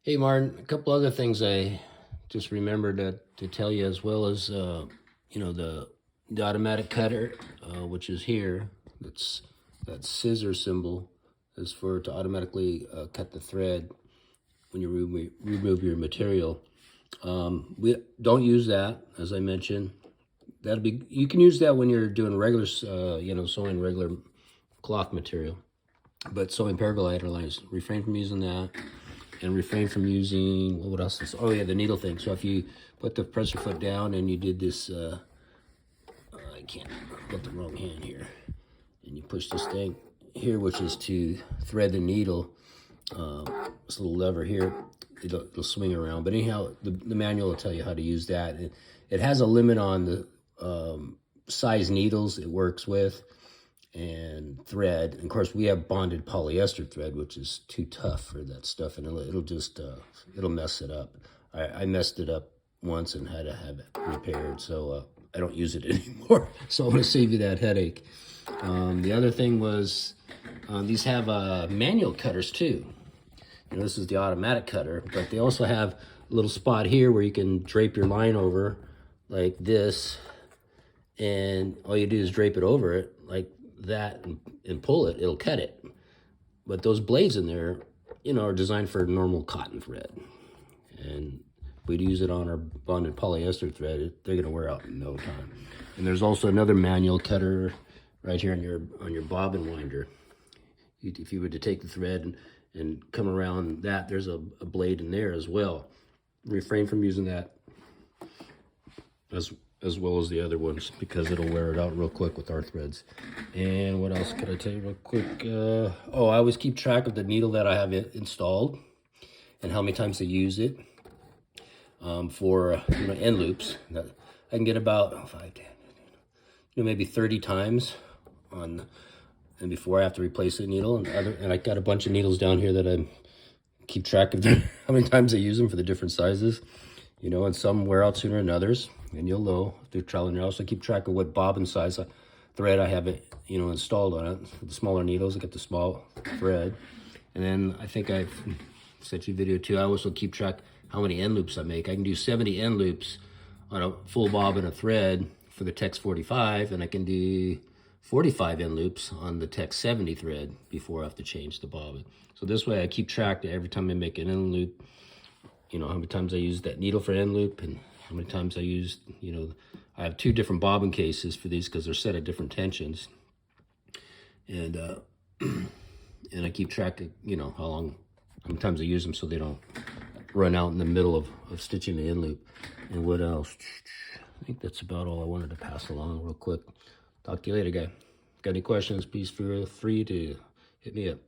Hey Martin, a couple other things I just remembered to tell you, as well as the automatic cutter, which is here. That's that scissor symbol is for to automatically cut the thread when you remove your material. We don't use that, as I mentioned. That'll be You can use that when you're doing regular, sewing regular cloth material. But sewing paraglider lines, refrain from using that, and refrain from using, what else is, oh yeah, the needle thing. So if you put the presser foot down and you did this, I can't, I've got the wrong hand here, and you push this thing here, which is to thread the needle, this little lever here, it'll swing around. But anyhow, the manual will tell you how to use that. It has a limit on the size needles it works with and thread. And of course, we have bonded polyester thread, which is too tough for that stuff, and it'll just it'll mess it up. I messed it up once and had to have it repaired, so I don't use it anymore. So I'm going to save you that headache. The other thing was these have manual cutters too. This is the automatic cutter, but they also have a little spot here where you can drape your line over like this, and all you do is drape it over it like that and pull it, it'll cut it. But those blades in there, are designed for normal cotton thread. And if we'd use it on our bonded polyester thread, they're gonna wear out in no time. And there's also another manual cutter right here on your bobbin winder. If you were to take the thread and come around that, there's a blade in there as well. Refrain from using that as well as the other ones, because it'll wear it out real quick with our threads. And what else could I tell you real quick? I always keep track of the needle that I have installed and how many times I use it for end loops. I can get about 5, 10, maybe 30 times on, and before I have to replace the needle. And I got a bunch of needles down here that I keep track of how many times I use them for the different sizes. And some wear out sooner than others, and you'll know through trial and error. Also keep track of what bobbin size thread I have installed on it. The smaller needles, I get the small thread. And then I think I've sent you a video too. I also keep track how many end loops I make. I can do 70 end loops on a full bobbin of thread for the Tex 45, and I can do 45 end loops on the Tex 70 thread before I have to change the bobbin. So this way I keep track of every time I make an end loop, how many times I use that needle for end loop, and how many times I used, I have 2 different bobbin cases for these because they're set at different tensions. And and I keep track of, how many times I use them so they don't run out in the middle of stitching the end loop. And what else? I think that's about all I wanted to pass along real quick. Talk to you later, guy. Got any questions, please feel free to hit me up.